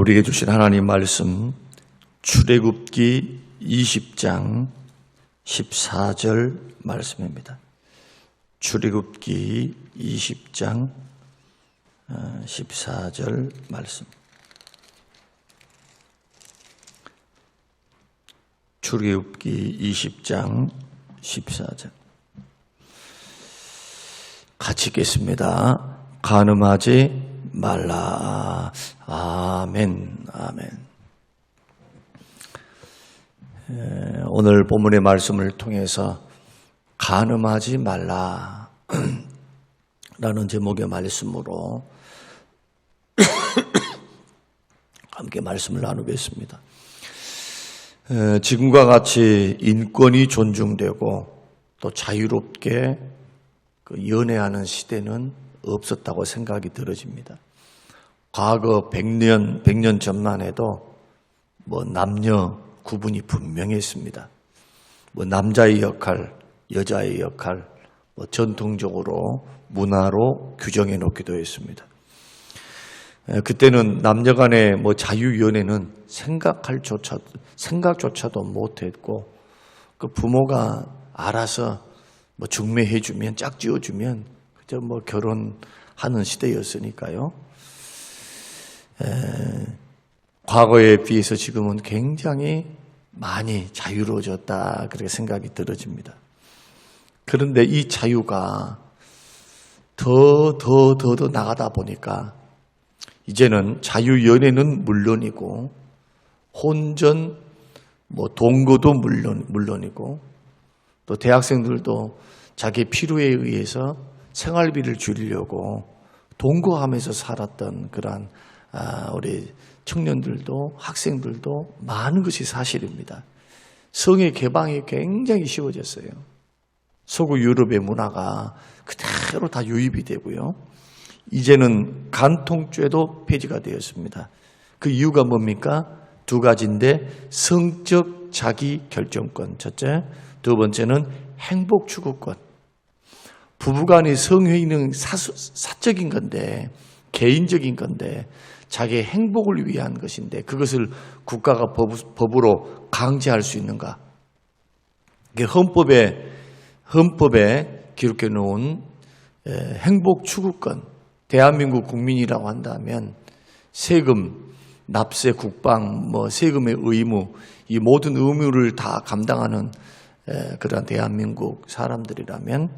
우리에게 주신 하나님 말씀 출애굽기 20장 14절 말씀입니다. 출애굽기 20장 14절 말씀. 출애굽기 20장 14절. 같이 읽겠습니다. 간음하지 말라. 아멘. 아멘. 오늘 본문의 말씀을 통해서 간음하지 말라 라는 제목의 말씀으로 함께 말씀을 나누겠습니다. 지금과 같이 인권이 존중되고 또 자유롭게 연애하는 시대는 없었다고 생각이 들어집니다. 과거 100년 전만 해도 남녀 구분이 분명했습니다. 남자의 역할, 여자의 역할, 전통적으로 문화로 규정해 놓기도 했습니다. 그때는 남녀 간의 자유연애는 생각조차도 못했고, 그 부모가 알아서 중매해주면, 짝지어주면, 그저 결혼하는 시대였으니까요. 과거에 비해서 지금은 굉장히 많이 자유로워졌다, 그렇게 생각이 들어집니다. 그런데 이 자유가 더 나가다 보니까 이제는 자유연애는 물론이고 혼전, 동거도 물론이고 또 대학생들도 자기 필요에 의해서 생활비를 줄이려고 동거하면서 살았던 그러한 우리 청년들도 학생들도 많은 것이 사실입니다. 성의 개방이 굉장히 쉬워졌어요. 서구 유럽의 문화가 그대로 다 유입이 되고요. 이제는 간통죄도 폐지가 되었습니다. 그 이유가 뭡니까? 두 가지인데, 성적 자기 결정권 첫째, 두 번째는 행복 추구권. 부부간의 성회의는 사적인 건데, 개인적인 건데, 자기의 행복을 위한 것인데 그것을 국가가 법으로 강제할 수 있는가? 이게 헌법에 기록해 놓은 행복 추구권. 대한민국 국민이라고 한다면 세금, 납세, 국방, 세금의 의무, 이 모든 의무를 다 감당하는 그런 대한민국 사람들이라면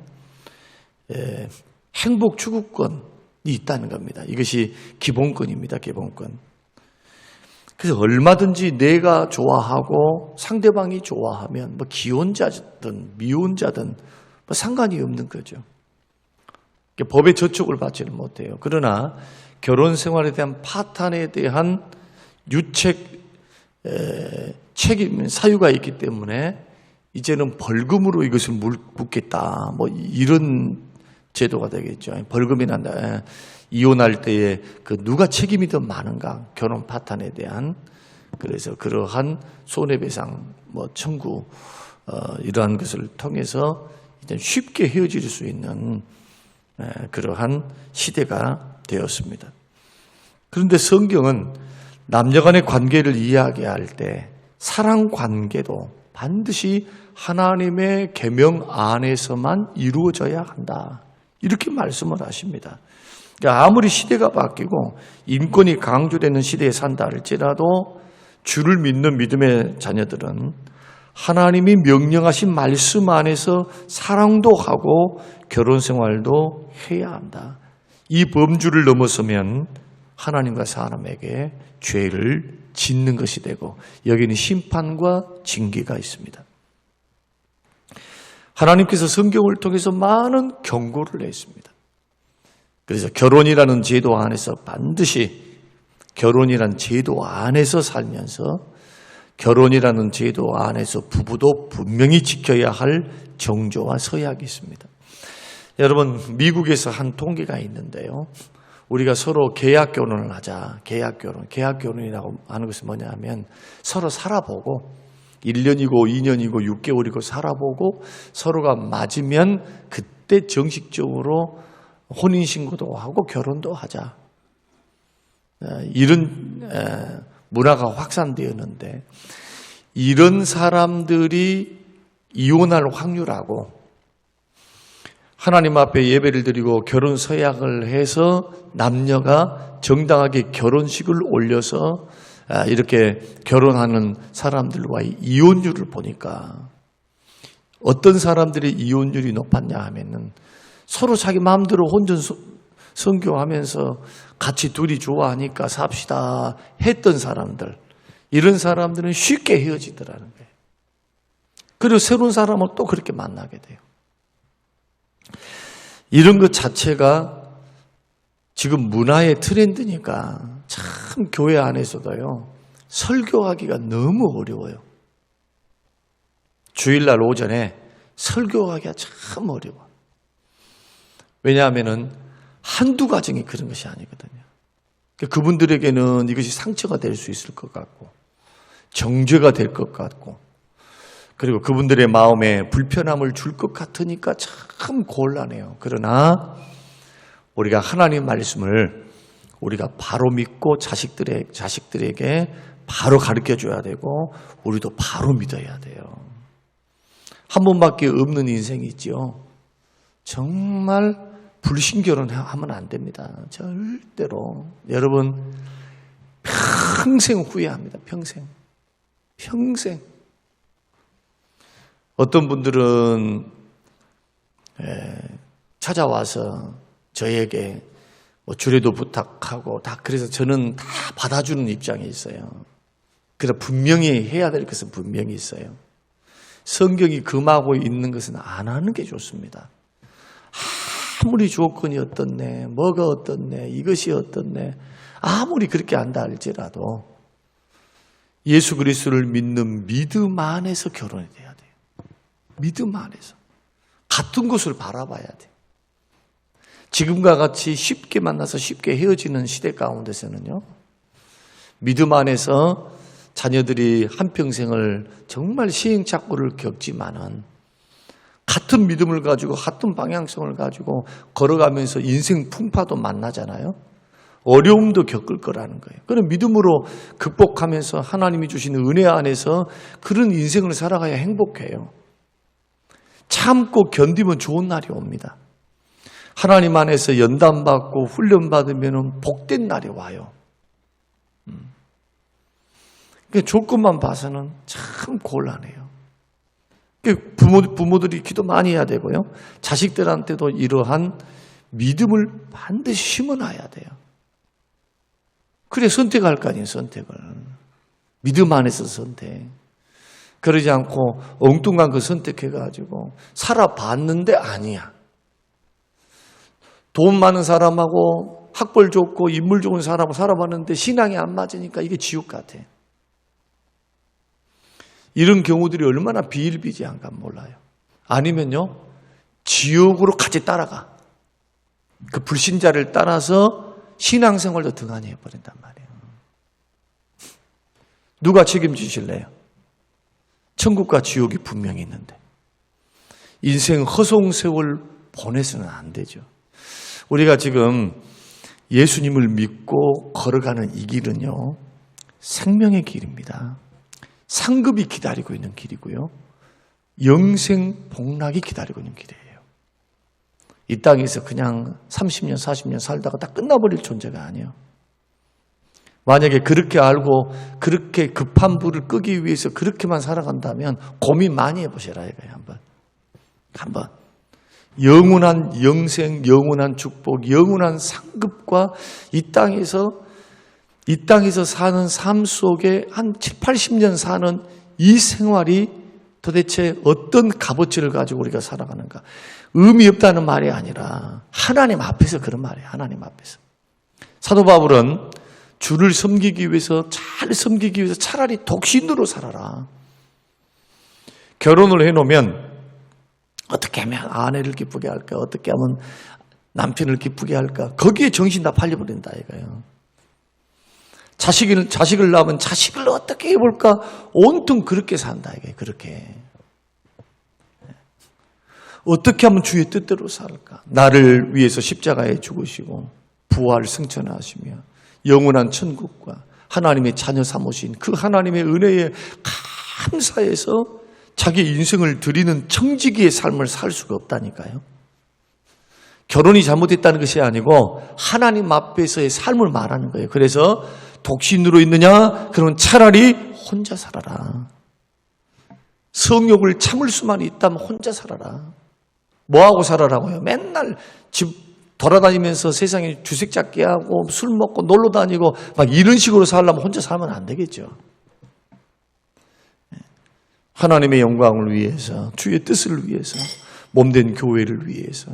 행복 추구권이 있다는 겁니다. 이것이 기본권입니다. 기본권. 그래서 얼마든지 내가 좋아하고 상대방이 좋아하면 기혼자든 미혼자든 상관이 없는 거죠. 법의 저촉을 받지는 못해요. 그러나 결혼 생활에 대한 파탄에 대한 책임, 사유가 있기 때문에 이제는 벌금으로 이것을 묻겠다. 이런 제도가 되겠죠. 벌금이 난다. 이혼할 때에 누가 책임이 더 많은가? 결혼 파탄에 대한. 그래서 그러한 손해배상 청구 이러한 것을 통해서 이제 쉽게 헤어질 수 있는 그러한 시대가 되었습니다. 그런데 성경은 남녀 간의 관계를 이야기할 때 사랑 관계도 반드시 하나님의 계명 안에서만 이루어져야 한다. 이렇게 말씀을 하십니다. 그러니까 아무리 시대가 바뀌고 인권이 강조되는 시대에 산다 할지라도 주를 믿는 믿음의 자녀들은 하나님이 명령하신 말씀 안에서 사랑도 하고 결혼 생활도 해야 한다. 이 범주를 넘어서면 하나님과 사람에게 죄를 짓는 것이 되고 여기는 심판과 징계가 있습니다. 하나님께서 성경을 통해서 많은 경고를 했습니다. 그래서 결혼이라는 제도 안에서 반드시 결혼이라는 제도 안에서 살면서 결혼이라는 제도 안에서 부부도 분명히 지켜야 할 정조와 서약이 있습니다. 여러분, 미국에서 한 통계가 있는데요. 우리가 서로 계약 결혼을 하자. 계약 결혼이라고 하는 것은 뭐냐면 서로 살아보고 1년이고 2년이고 6개월이고 살아보고 서로가 맞으면 그때 정식적으로 혼인신고도 하고 결혼도 하자. 이런 문화가 확산되었는데 이런 사람들이 이혼할 확률하고 하나님 앞에 예배를 드리고 결혼 서약을 해서 남녀가 정당하게 결혼식을 올려서 이렇게 결혼하는 사람들과의 이혼율을 보니까 어떤 사람들의 이혼율이 높았냐 하면은 서로 자기 마음대로 혼전 선교하면서 같이 둘이 좋아하니까 삽시다 했던 사람들, 이런 사람들은 쉽게 헤어지더라는 거예요. 그리고 새로운 사람을 또 그렇게 만나게 돼요. 이런 것 자체가 지금 문화의 트렌드니까 참 교회 안에서도요, 설교하기가 너무 어려워요. 주일날 오전에 설교하기가 참 어려워. 왜냐하면은 한두 가정이 그런 것이 아니거든요. 그분들에게는 이것이 상처가 될 수 있을 것 같고, 정죄가 될 것 같고, 그리고 그분들의 마음에 불편함을 줄 것 같으니까 참 곤란해요. 그러나 우리가 하나님 말씀을 우리가 바로 믿고 자식들에게 바로 가르쳐 줘야 되고, 우리도 바로 믿어야 돼요. 한 번밖에 없는 인생이 있죠. 정말 불신결혼하면 안 됩니다. 절대로. 여러분 평생 후회합니다. 평생. 어떤 분들은 찾아와서 저에게 주례도 부탁하고 다, 그래서 저는 다 받아주는 입장에 있어요. 그래서 분명히 해야 될 것은 분명히 있어요. 성경이 금하고 있는 것은 안 하는 게 좋습니다. 아무리 조건이 어떻네, 뭐가 어떻네, 이것이 어떻네, 아무리 그렇게 안다 할지라도 예수 그리스도를 믿는 믿음 안에서 결혼이 돼야 돼요. 믿음 안에서. 같은 것을 바라봐야 돼요. 지금과 같이 쉽게 만나서 쉽게 헤어지는 시대 가운데서는요, 믿음 안에서 자녀들이 한평생을 정말 시행착오를 겪지만은 같은 믿음을 가지고 같은 방향성을 가지고 걸어가면서 인생 풍파도 만나잖아요. 어려움도 겪을 거라는 거예요. 그런 믿음으로 극복하면서 하나님이 주시는 은혜 안에서 그런 인생을 살아가야 행복해요. 참고 견디면 좋은 날이 옵니다. 하나님 안에서 연단받고 훈련받으면 복된 날이 와요. 조건만 봐서는 참 곤란해요. 부모들이 기도 많이 해야 되고요. 자식들한테도 이러한 믿음을 반드시 심어놔야 돼요. 그래 선택할 거 아니에요. 선택을. 믿음 안에서 선택. 그러지 않고 엉뚱한 거 선택해가지고 살아봤는데 아니야. 돈 많은 사람하고 학벌 좋고 인물 좋은 사람하고 살아봤는데 신앙이 안 맞으니까 이게 지옥 같아. 이런 경우들이 얼마나 비일비재한가 몰라요. 아니면요, 지옥으로 같이 따라가. 그 불신자를 따라서 신앙생활도 등한히 해버린단 말이에요. 누가 책임지실래요? 천국과 지옥이 분명히 있는데. 인생 허송세월 보내서는 안 되죠. 우리가 지금 예수님을 믿고 걸어가는 이 길은요, 생명의 길입니다. 상급이 기다리고 있는 길이고요, 영생 복락이 기다리고 있는 길이에요. 이 땅에서 그냥 30년, 40년 살다가 다 끝나버릴 존재가 아니에요. 만약에 그렇게 알고 그렇게 급한 불을 끄기 위해서 그렇게만 살아간다면 고민 많이 해보시라 이거예요. 한번. 영원한 영생, 영원한 축복, 영원한 상급과 이 땅에서 사는 삶 속에 한 7, 80년 사는 이 생활이 도대체 어떤 값어치를 가지고 우리가 살아가는가. 의미 없다는 말이 아니라 하나님 앞에서 그런 말이에요. 하나님 앞에서. 사도 바울은 주를 섬기기 위해서, 잘 섬기기 위해서 차라리 독신으로 살아라. 결혼을 해놓으면 어떻게 하면 아내를 기쁘게 할까, 어떻게 하면 남편을 기쁘게 할까, 거기에 정신 다 팔려버린다 이거예요. 자식을 낳으면 자식을 어떻게 해볼까, 온통 그렇게 산다 이거예요. 그렇게. 어떻게 하면 주의 뜻대로 살까. 나를 위해서 십자가에 죽으시고 부활 승천하시며 영원한 천국과 하나님의 자녀 삼으신 그 하나님의 은혜에 감사해서 자기 인생을 드리는 청지기의 삶을 살 수가 없다니까요. 결혼이 잘못됐다는 것이 아니고 하나님 앞에서의 삶을 말하는 거예요. 그래서 독신으로 있느냐? 그러면 차라리 혼자 살아라. 성욕을 참을 수만 있다면 혼자 살아라. 뭐하고 살아라고요? 맨날 집 돌아다니면서 세상에 주색 잡기 하고 술 먹고 놀러 다니고 막 이런 식으로 살려면 혼자 살면 안 되겠죠. 하나님의 영광을 위해서, 주의 뜻을 위해서, 몸된 교회를 위해서,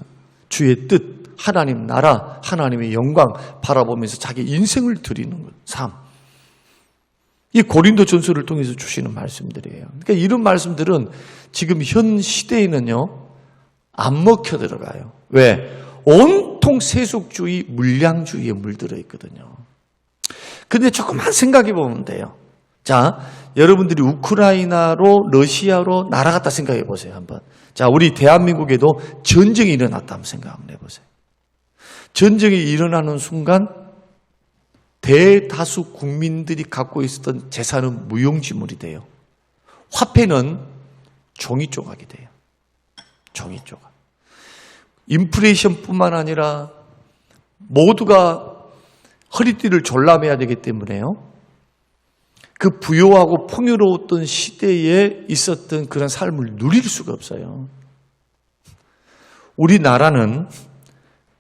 주의 뜻, 하나님 나라, 하나님의 영광 바라보면서 자기 인생을 드리는 것, 삶. 이 고린도전서를 통해서 주시는 말씀들이에요. 그러니까 이런 말씀들은 지금 현 시대에는요, 안 먹혀 들어가요. 왜? 온통 세속주의, 물량주의에 물들어 있거든요. 근데 조금만 생각해 보면 돼요. 자, 여러분들이 우크라이나로 러시아로 날아갔다 생각해 보세요. 한번. 자, 우리 대한민국에도 전쟁이 일어났다 한번 생각 한번 해보세요. 전쟁이 일어나는 순간 대다수 국민들이 갖고 있었던 재산은 무용지물이 돼요. 화폐는 종이 조각이 돼요. 종이 조각. 인플레이션뿐만 아니라 모두가 허리띠를 졸라매야 되기 때문에요. 그 부유하고 풍요로웠던 시대에 있었던 그런 삶을 누릴 수가 없어요. 우리나라는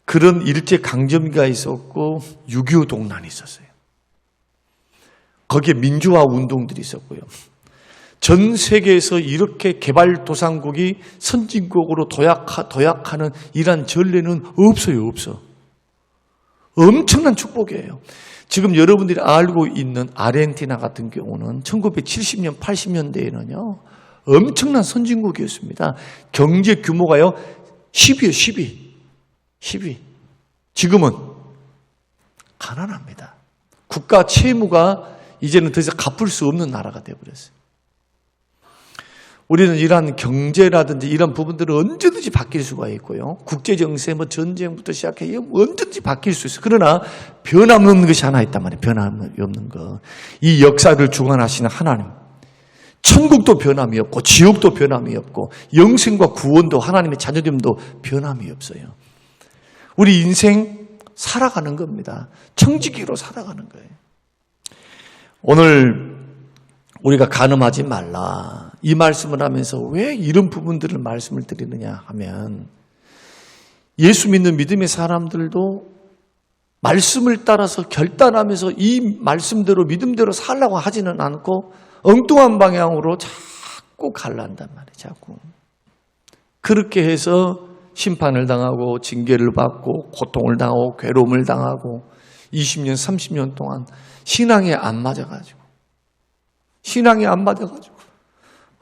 그런 일제강점기가 있었고 6.25 동란이 있었어요. 거기에 민주화 운동들이 있었고요. 전 세계에서 이렇게 개발도상국이 선진국으로 도약하는 이런 전례는 없어요. 없어. 엄청난 축복이에요. 지금 여러분들이 알고 있는 아르헨티나 같은 경우는 1970년, 80년대에는요, 엄청난 선진국이었습니다. 경제 규모가요, 10위요, 10위. 지금은 가난합니다. 국가 채무가 이제는 더 이상 갚을 수 없는 나라가 되어버렸어요. 우리는 이러한 경제라든지 이런 부분들은 언제든지 바뀔 수가 있고요. 국제정세, 전쟁부터 시작해 언제든지 바뀔 수 있어요. 그러나 변함없는 것이 하나 있단 말이에요. 변함없는 것. 이 역사를 주관하시는 하나님. 천국도 변함이 없고 지옥도 변함이 없고 영생과 구원도 하나님의 자녀됨도 변함이 없어요. 우리 인생 살아가는 겁니다. 청지기로 살아가는 거예요. 오늘 우리가 간음하지 말라. 이 말씀을 하면서 왜 이런 부분들을 말씀을 드리느냐 하면 예수 믿는 믿음의 사람들도 말씀을 따라서 결단하면서 이 말씀대로 믿음대로 살라고 하지는 않고 엉뚱한 방향으로 자꾸 갈란단 말이에요. 자꾸. 그렇게 해서 심판을 당하고 징계를 받고 고통을 당하고 괴로움을 당하고 20년, 30년 동안 신앙에 안 맞아가지고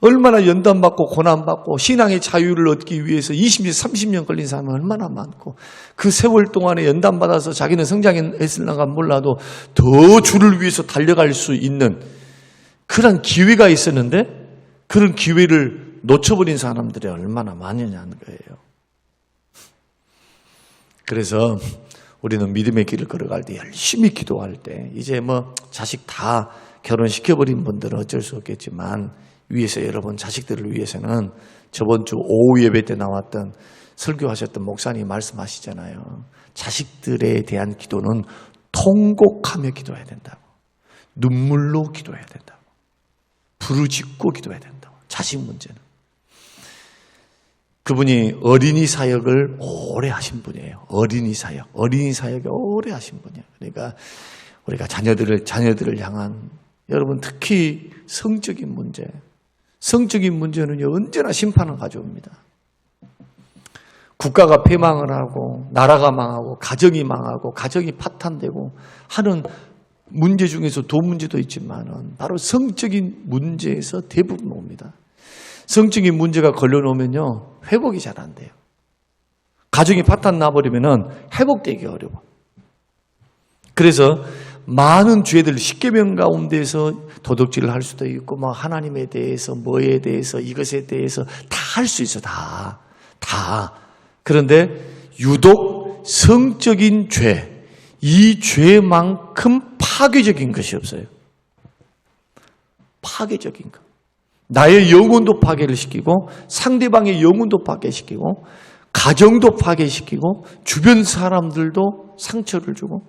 얼마나 연단받고 고난받고 신앙의 자유를 얻기 위해서 20년, 30년 걸린 사람은 얼마나 많고 그 세월 동안에 연단받아서 자기는 성장했을런가 몰라도 더 주를 위해서 달려갈 수 있는 그런 기회가 있었는데 그런 기회를 놓쳐버린 사람들이 얼마나 많으냐는 거예요. 그래서 우리는 믿음의 길을 걸어갈 때 열심히 기도할 때 이제 자식 다 결혼시켜버린 분들은 어쩔 수 없겠지만 위에서 여러분 자식들을 위해서는 저번 주 오후 예배 때 나왔던 설교하셨던 목사님이 말씀하시잖아요. 자식들에 대한 기도는 통곡하며 기도해야 된다고. 눈물로 기도해야 된다고. 부르짖고 기도해야 된다고. 자식 문제는. 그분이 어린이 사역을 오래 하신 분이에요. 어린이 사역을 오래 하신 분이에요. 그러니까 우리가 자녀들을 향한 여러분 특히 성적인 문제는요 언제나 심판을 가져옵니다. 국가가 패망을 하고 나라가 망하고 가정이 망하고 가정이 파탄되고 하는 문제 중에서 돈 문제도 있지만은 바로 성적인 문제에서 대부분 옵니다. 성적인 문제가 걸려놓으면요 회복이 잘 안 돼요. 가정이 파탄 나버리면은 회복되기 어려워. 그래서 많은 죄들 10계명 가운데서 도덕질을 할 수도 있고 하나님에 대해서 뭐에 대해서 이것에 대해서 다 할 수 있어. 다. 그런데 유독 성적인 죄, 이 죄만큼 파괴적인 것이 없어요. 파괴적인 것. 나의 영혼도 파괴를 시키고 상대방의 영혼도 파괴시키고 가정도 파괴시키고 주변 사람들도 상처를 주고.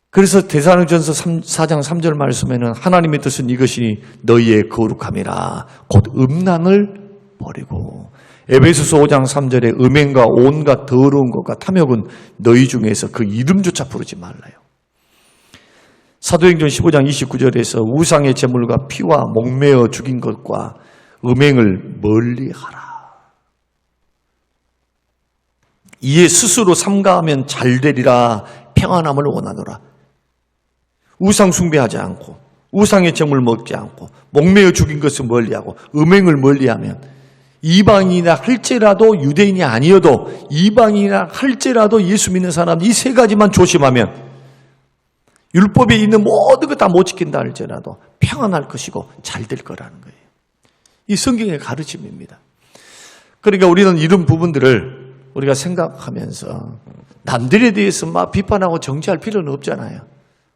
그래서 데살로니가전서 4장 3절 말씀에는 하나님의 뜻은 이것이 너희의 거룩함이라 곧 음란을 버리고, 에베소서 5장 3절에 음행과 온갖 더러운 것과 탐욕은 너희 중에서 그 이름조차 부르지 말라요. 사도행전 15장 29절에서 우상의 제물과 피와 목매어 죽인 것과 음행을 멀리하라. 이에 스스로 삼가하면 잘되리라. 평안함을 원하노라. 우상 숭배하지 않고 우상의 제물 먹지 않고 목매어 죽인 것을 멀리하고 음행을 멀리하면, 이방인이라 할지라도 유대인이 아니어도 이방인이라 할지라도 예수 믿는 사람 이 세 가지만 조심하면 율법에 있는 모든 것 다 못 지킨다 할지라도 평안할 것이고 잘 될 거라는 거예요. 이 성경의 가르침입니다. 그러니까 우리는 이런 부분들을 우리가 생각하면서 남들에 대해서 막 비판하고 정죄할 필요는 없잖아요.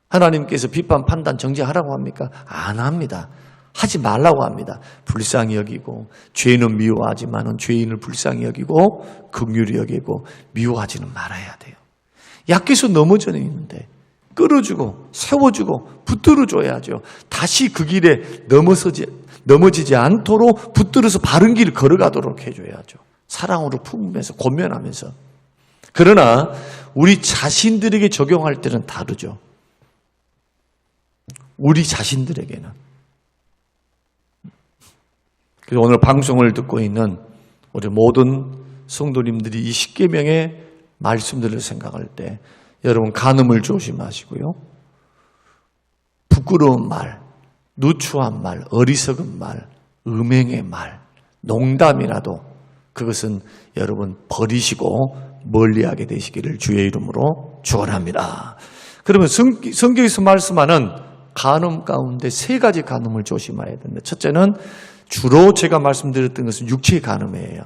하나님께서 비판, 판단, 정죄하라고 합니까? 안 합니다. 하지 말라고 합니다. 불쌍히 여기고, 죄는 미워하지만은 죄인을 불쌍히 여기고 긍휼히 여기고 미워하지는 말아야 돼요. 약해서 넘어져 있는데 끌어주고 세워주고 붙들어줘야죠. 다시 그 길에 넘어지지 않도록 붙들어서 바른 길을 걸어가도록 해줘야죠. 사랑으로 품으면서 권면하면서. 그러나 우리 자신들에게 적용할 때는 다르죠. 우리 자신들에게는. 그래서 오늘 방송을 듣고 있는 우리 모든 성도님들이 이 십계명의 말씀들을 생각할 때 여러분 간음을 조심하시고요. 부끄러운 말, 누추한 말, 어리석은 말, 음행의 말, 농담이라도 그것은 여러분 버리시고 멀리하게 되시기를 주의 이름으로 축원합니다. 그러면 성경에서 말씀하는 간음 가운데 세 가지 간음을 조심해야 됩니다. 첫째는 주로 제가 말씀드렸던 것은 육체의 간음이에요.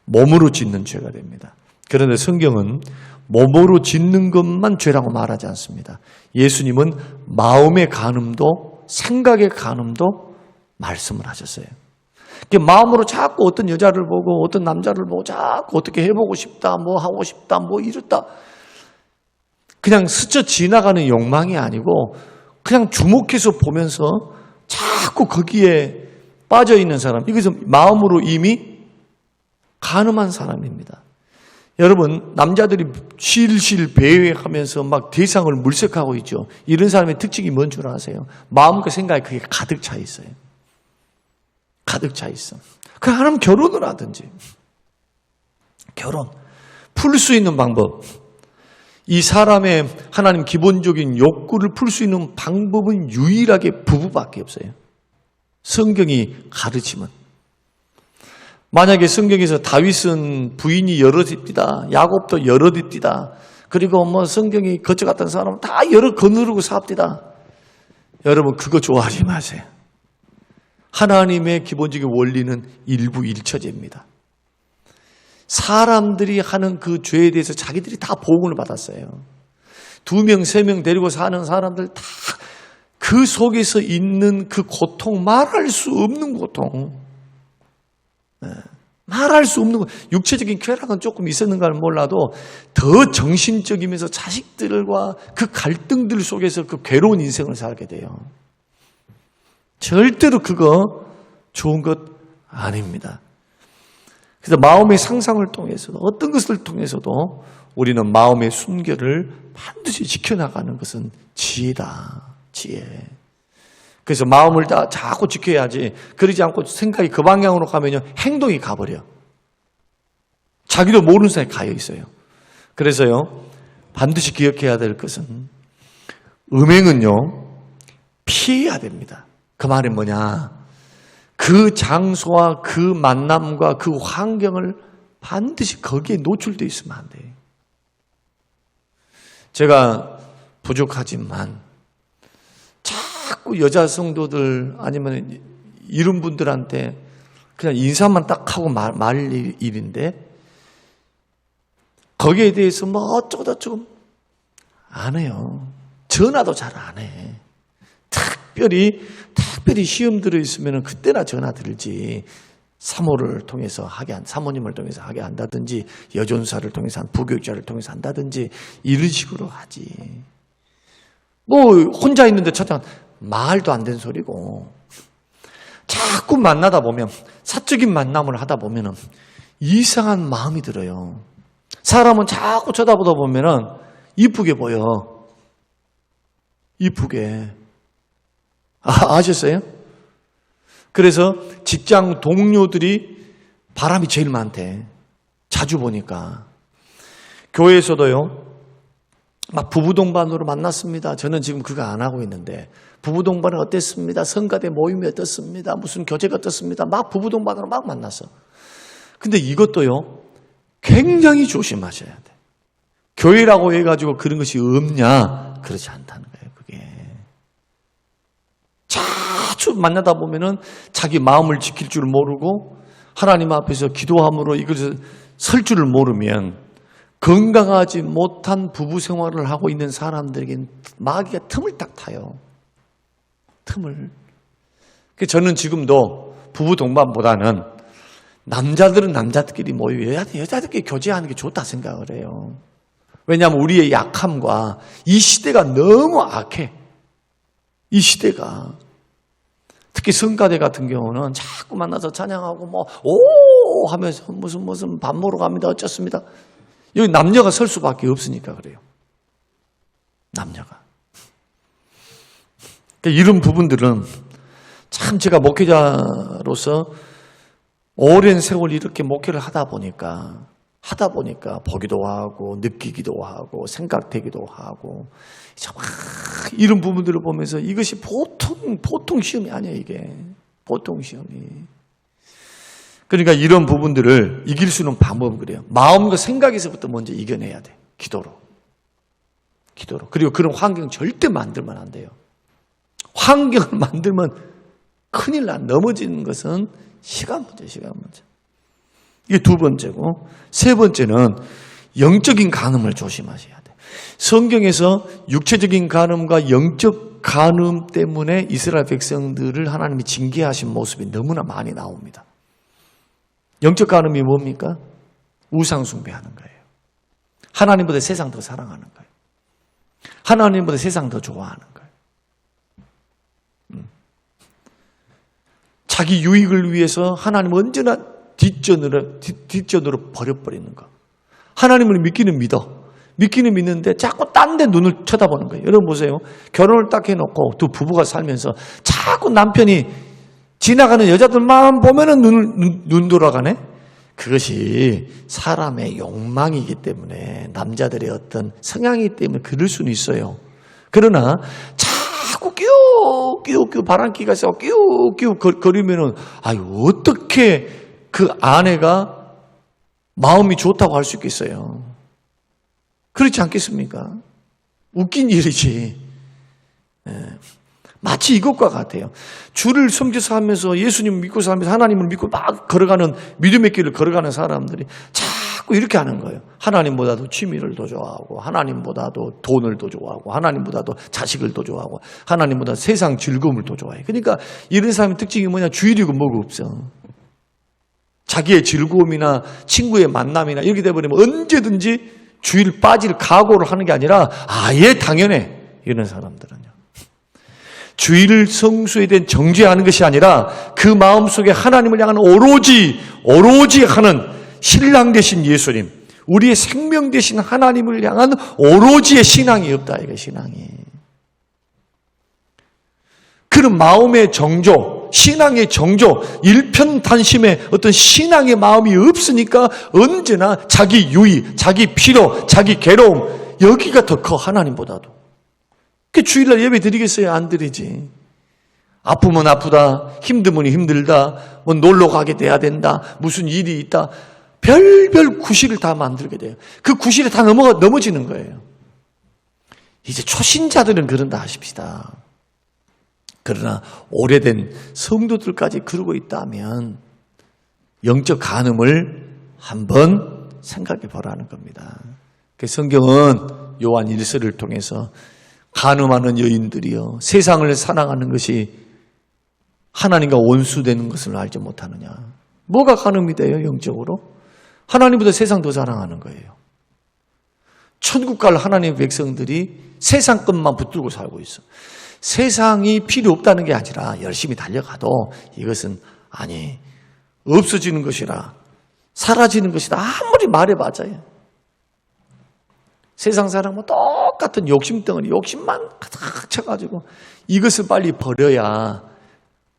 몸으로 짓는 죄가 됩니다. 그런데 성경은 몸으로 짓는 것만 죄라고 말하지 않습니다. 예수님은 마음의 간음도 생각의 간음도 말씀을 하셨어요. 마음으로 자꾸 어떤 여자를 보고 어떤 남자를 보고 자꾸 어떻게 해보고 싶다, 뭐 하고 싶다, 뭐 이렇다. 그냥 스쳐 지나가는 욕망이 아니고 그냥 주목해서 보면서 자꾸 거기에 빠져있는 사람, 이것은 마음으로 이미 간음한 사람입니다. 여러분, 남자들이 실실 배회하면서 막 대상을 물색하고 있죠. 이런 사람의 특징이 뭔 줄 아세요? 마음과 생각이 그게 가득 차 있어요. 가득 차 있어. 그냥 하나님 결혼을 하든지. 결혼. 풀 수 있는 방법. 이 사람의 하나님 기본적인 욕구를 풀 수 있는 방법은 유일하게 부부밖에 없어요. 성경이 가르치면. 만약에 성경에서 다윗은 부인이 여럿입니다. 야곱도 여럿입니다. 그리고 뭐 성경이 거저 같은 사람은 다 여럿 거느리고 삽디다. 여러분 그거 좋아하지 마세요. 하나님의 기본적인 원리는 일부일처제입니다. 사람들이 하는 그 죄에 대해서 자기들이 다 보응을 받았어요. 2명, 3명 데리고 사는 사람들 다 그 속에서 있는 그 고통, 말할 수 없는 고통. 말할 수 없는 것. 육체적인 쾌락은 조금 있었는가는 몰라도 더 정신적이면서 자식들과 그 갈등들 속에서 그 괴로운 인생을 살게 돼요. 절대로 그거 좋은 것 아닙니다. 그래서 마음의 상상을 통해서도 어떤 것을 통해서도 우리는 마음의 순결을 반드시 지켜나가는 것은 지혜다. 지혜. 그래서 마음을 다 자꾸 지켜야지. 그러지 않고 생각이 그 방향으로 가면요 행동이 가버려. 자기도 모르는 사이에 가여 있어요. 그래서요 반드시 기억해야 될 것은 음행은요 피해야 됩니다. 그 말은 뭐냐? 그 장소와 그 만남과 그 환경을 반드시 거기에 노출되어 있으면 안 돼요. 제가 부족하지만 자꾸 여자 성도들 아니면 이런 분들한테 그냥 인사만 딱 하고 말 일인데 거기에 대해서 뭐 어쩌고저쩌고 안 해요. 전화도 잘 안 해. 특별히 시험 들어있으면 그때나 전화 들지. 사모님을 통해서 하게 한다든지, 여전사를 통해서 부교육자를 통해서 한다든지, 이런 식으로 하지. 뭐, 혼자 있는데 찾아, 말도 안 되는 소리고. 자꾸 만나다 보면, 사적인 만남을 하다 보면은, 이상한 마음이 들어요. 사람은 자꾸 쳐다보다 보면은, 이쁘게 보여. 이쁘게. 아셨어요? 그래서 직장 동료들이 바람이 제일 많대. 자주 보니까. 교회에서도요, 막 부부 동반으로 만났습니다. 저는 지금 그거 안 하고 있는데, 부부 동반은 어땠습니다? 성가대 모임이 어떻습니다? 무슨 교제가 어떻습니다? 막 부부 동반으로 막 만났어. 근데 이것도요, 굉장히 조심하셔야 돼. 교회라고 해가지고 그런 것이 없냐? 그렇지 않다는 거예요, 그게. 자주 만나다 보면은 자기 마음을 지킬 줄 모르고 하나님 앞에서 기도함으로 이것을 설 줄을 모르면 건강하지 못한 부부 생활을 하고 있는 사람들에게는 마귀가 틈을 딱 타요. 틈을. 그래서 저는 지금도 부부 동반보다는 남자들은 남자들끼리 모이고 여자들끼리 교제하는 게 좋다 생각을 해요. 왜냐하면 우리의 약함과 이 시대가 너무 악해. 이 시대가. 특히 성가대 같은 경우는 자꾸 만나서 찬양하고 오 하면서 무슨 밥 먹으러 갑니다. 어쩌습니다. 여기 남녀가 설 수밖에 없으니까 그래요. 남녀가. 그러니까 이런 부분들은 참 제가 목회자로서 오랜 세월 이렇게 목회를 하다 보니까 보기도 하고 느끼기도 하고 생각되기도 하고 막 이런 부분들을 보면서 이것이 보통 시험이 아니에요. 이게 보통 시험이. 그러니까 이런 부분들을 이길 수 있는 방법은 그래요. 마음과 생각에서부터 먼저 이겨내야 돼. 기도로. 그리고 그런 환경 절대 만들면 안 돼요. 환경을 만들면 큰일 나. 넘어지는 것은 시간 문제. 이게 두 번째고, 세 번째는 영적인 간음을 조심하셔야 돼요. 성경에서 육체적인 간음과 영적 간음 때문에 이스라엘 백성들을 하나님이 징계하신 모습이 너무나 많이 나옵니다. 영적 간음이 뭡니까? 우상 숭배하는 거예요. 하나님보다 세상 더 사랑하는 거예요. 하나님보다 세상 더 좋아하는 거예요. 자기 유익을 위해서 하나님 언제나 뒷전으로 버려버리는 거. 하나님을 믿기는 믿는데 자꾸 딴 데 눈을 쳐다보는 거예요. 여러분 보세요. 결혼을 딱 해놓고 두 부부가 살면서 자꾸 남편이 지나가는 여자들만 보면은 눈 돌아가네? 그것이 사람의 욕망이기 때문에, 남자들의 어떤 성향이기 때문에 그럴 수는 있어요. 그러나 자꾸 끼우 바람기가 있어 끼우 거리면은 어떻게 그 아내가 마음이 좋다고 할 수 있겠어요? 그렇지 않겠습니까? 웃긴 일이지. 마치 이것과 같아요. 주를 섬겨서 하면서 예수님 믿고 살면서 하나님을 믿고 막 걸어가는 믿음의 길을 걸어가는 사람들이 자꾸 이렇게 하는 거예요. 하나님보다도 취미를 더 좋아하고, 하나님보다도 돈을 더 좋아하고, 하나님보다도 자식을 더 좋아하고, 하나님보다 세상 즐거움을 더 좋아해요. 그러니까 이런 사람의 특징이 뭐냐? 주의력은 뭐가 없어. 자기의 즐거움이나 친구의 만남이나 이렇게 돼버리면 언제든지 주의를 빠질 각오를 하는 게 아니라 아예 당연해. 이런 사람들은요. 주의를 성수에 대한 정죄하는 것이 아니라 그 마음속에 하나님을 향한 오로지 하는 신랑 되신 예수님, 우리의 생명 되신 하나님을 향한 오로지의 신앙이 없다. 이게 신앙이. 그런 마음의 정조, 신앙의 정조, 일편단심의 어떤 신앙의 마음이 없으니까 언제나 자기 유의, 자기 필요, 자기 괴로움, 여기가 더 커, 하나님보다도. 그 주일날 예배 드리겠어요? 안 드리지. 아프면 아프다, 힘들면 힘들다, 뭐 놀러 가게 돼야 된다, 무슨 일이 있다, 별별 구실을 다 만들게 돼요. 그 구실에 다 넘어지는 거예요. 이제 초신자들은 그런다 하십시다. 그러나 오래된 성도들까지 그러고 있다면 영적 간음을 한번 생각해 보라는 겁니다. 그 성경은 요한 1서를 통해서 간음하는 여인들이여 세상을 사랑하는 것이 하나님과 원수되는 것을 알지 못하느냐. 뭐가 간음이 돼요, 영적으로? 하나님보다 세상 더 사랑하는 거예요. 천국 갈 하나님의 백성들이 세상 것만 붙들고 살고 있어. 세상이 필요 없다는 게 아니라 열심히 달려가도 이것은 아니, 없어지는 것이라, 사라지는 것이다. 아무리 말해봤자요. 세상 사람은 똑같은 욕심덩어리, 욕심만 가득 쳐가지고 이것을 빨리 버려야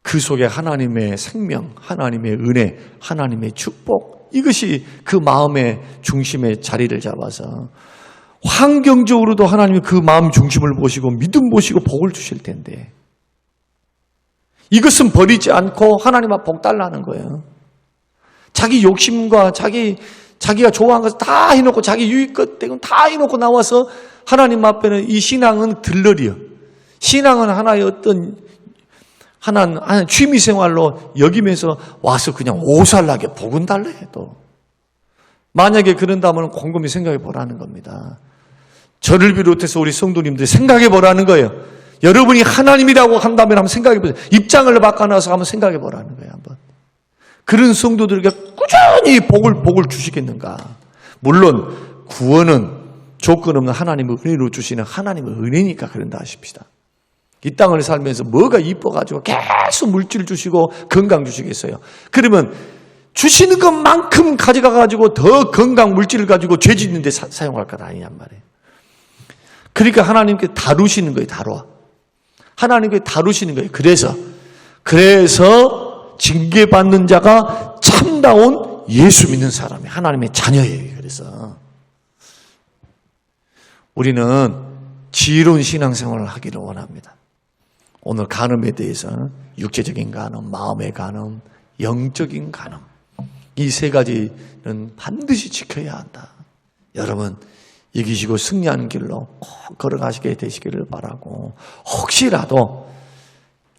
그 속에 하나님의 생명, 하나님의 은혜, 하나님의 축복, 이것이 그 마음의 중심에 자리를 잡아서 환경적으로도 하나님이 그 마음 중심을 보시고 믿음 보시고 복을 주실 텐데 이것은 버리지 않고 하나님 앞 복 달라는 거예요. 자기 욕심과 자기가 좋아하는 것을 다 해놓고 자기 유익것 때문에 다 해놓고 나와서 하나님 앞에는 이 신앙은 들러리요. 신앙은 하나의 어떤 하나는 취미생활로 여기면서 와서 그냥 오살나게 복은 달래 또. 만약에 그런다면 곰곰이 생각해 보라는 겁니다. 저를 비롯해서 우리 성도님들이 생각해 보라는 거예요. 여러분이 하나님이라고 한다면 한번 생각해 보세요. 입장을 바꿔놔서 한번 생각해 보라는 거예요. 한번. 그런 성도들에게 꾸준히 복을 주시겠는가? 물론 구원은 조건 없는 하나님의 은혜로 주시는 하나님의 은혜니까 그런다 하십시다. 이 땅을 살면서 뭐가 이뻐가지고 계속 물질 주시고 건강 주시겠어요? 그러면 주시는 것만큼 가져가가지고 더 건강 물질을 가지고 죄 짓는 데 사용할 것 아니냔 말이에요. 그러니까 하나님께 다루시는 거예요. 하나님께 다루시는 거예요. 그래서 징계받는 자가 참다운 예수 믿는 사람이 하나님의 자녀예요. 그래서 우리는 지혜로운 신앙생활을 하기를 원합니다. 오늘 간음에 대해서 육체적인 간음, 마음의 간음, 영적인 간음, 이 세 가지는 반드시 지켜야 한다. 여러분 이기시고 승리하는 길로 꼭 걸어가시게 되시기를 바라고, 혹시라도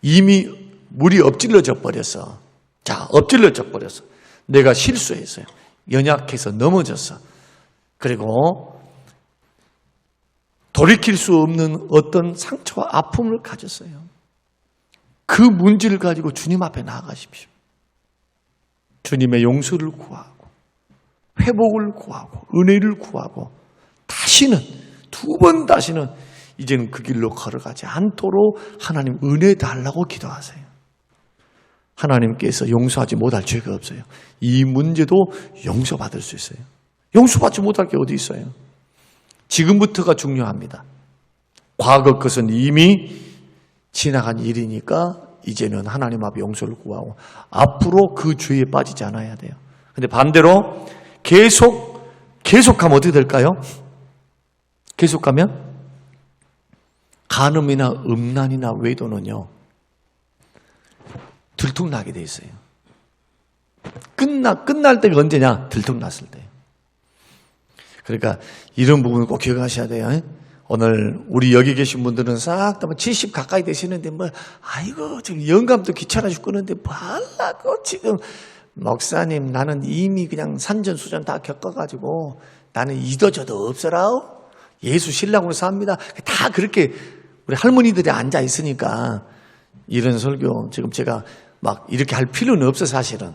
이미 물이 엎질러져 버렸어. 내가 실수했어요. 연약해서 넘어졌어. 그리고 돌이킬 수 없는 어떤 상처와 아픔을 가졌어요. 그 문제를 가지고 주님 앞에 나아가십시오. 주님의 용서를 구하고 회복을 구하고 은혜를 구하고 두 번 다시는 이제는 그 길로 걸어가지 않도록 하나님 은혜 달라고 기도하세요. 하나님께서 용서하지 못할 죄가 없어요. 이 문제도 용서받을 수 있어요. 용서받지 못할 게 어디 있어요? 지금부터가 중요합니다. 과거 것은 이미 지나간 일이니까 이제는 하나님 앞에 용서를 구하고 앞으로 그 죄에 빠지지 않아야 돼요. 근데 반대로 계속하면 어떻게 될까요? 계속하면 간음이나 음란이나 외도는요 들통나게 돼 있어요. 끝날 때가 언제냐? 들통났을 때. 그러니까 이런 부분을 꼭 기억하셔야 돼요. 오늘 우리 여기 계신 분들은 싹 다 70 가까이 되시는데 아이고 지금 영감도 귀찮아 죽겠는데 뭐하려고 지금 목사님 나는 이미 그냥 산전수전 다 겪어가지고 나는 이도저도 없어라. 예수 신랑으로 삽니다. 다 그렇게 우리 할머니들이 앉아 있으니까 이런 설교 지금 제가 막 이렇게 할 필요는 없어 사실은.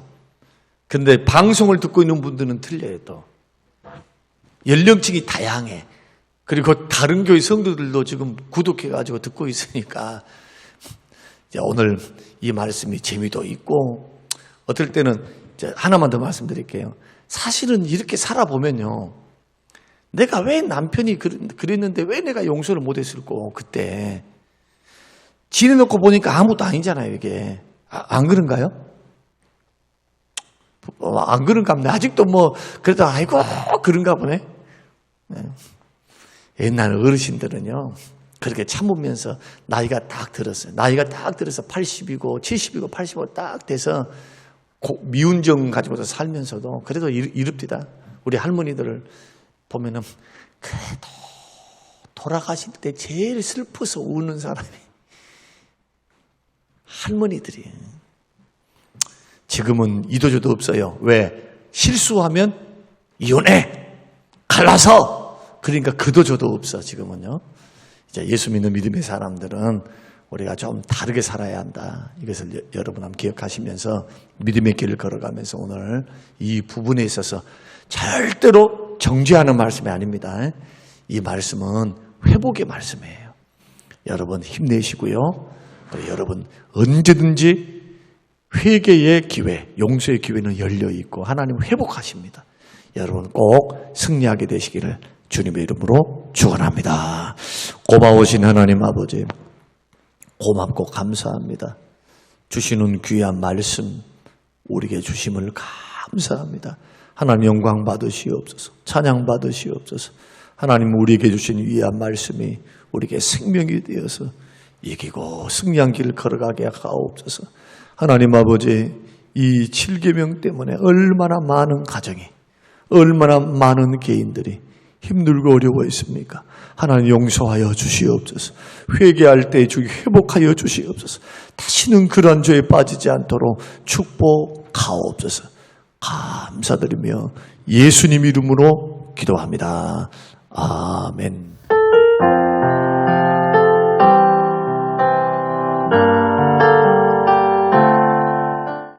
근데 방송을 듣고 있는 분들은 틀려요 또. 연령층이 다양해. 그리고 다른 교회 성도들도 지금 구독해가지고 듣고 있으니까 오늘 이 말씀이 재미도 있고 어떨 때는 하나만 더 말씀드릴게요. 사실은 이렇게 살아보면요. 내가 왜 남편이 그랬는데 왜 내가 용서를 못했을까 그때. 지내놓고 보니까 아무것도 아니잖아요 이게. 안 그런가요? 안 그런가 보네. 아직도 그래도 아이고 그런가 보네. 네. 옛날 어르신들은요 그렇게 참으면서 나이가 딱 들었어요. 나이가 딱 들어서 80이고 70이고 80이고 딱 돼서 미운정 가지고서 살면서도 그래도 이릅디다. 우리 할머니들을 보면은 그래도 돌아가실 때 제일 슬퍼서 우는 사람이 할머니들이에요. 지금은 이도저도 없어요. 왜? 실수하면 이혼해! 갈라서! 그러니까 그도 저도 없어, 지금은요. 이제 예수 믿는 믿음의 사람들은 우리가 좀 다르게 살아야 한다. 이것을 여러분 한번 기억하시면서 믿음의 길을 걸어가면서 오늘 이 부분에 있어서 절대로 정죄하는 말씀이 아닙니다. 이 말씀은 회복의 말씀이에요. 여러분 힘내시고요. 여러분 언제든지 회개의 기회, 용서의 기회는 열려 있고 하나님은 회복하십니다. 여러분 꼭 승리하게 되시기를 주님의 이름으로 축원합니다. 고마우신 하나님 아버지, 고맙고 감사합니다. 주시는 귀한 말씀 우리에게 주심을 감사합니다. 하나님 영광 받으시옵소서, 찬양 받으시옵소서. 하나님 우리에게 주신 위한 말씀이 우리에게 생명이 되어서 이기고 승리한 길을 걸어가게 하옵소서. 하나님 아버지, 이 7계명 때문에 얼마나 많은 가정이, 얼마나 많은 개인들이 힘들고 어려워했습니까? 하나님 용서하여 주시옵소서. 회개할 때 주기 회복하여 주시옵소서. 다시는 그런 죄에 빠지지 않도록 축복하옵소서. 감사드리며 예수님 이름으로 기도합니다. 아멘.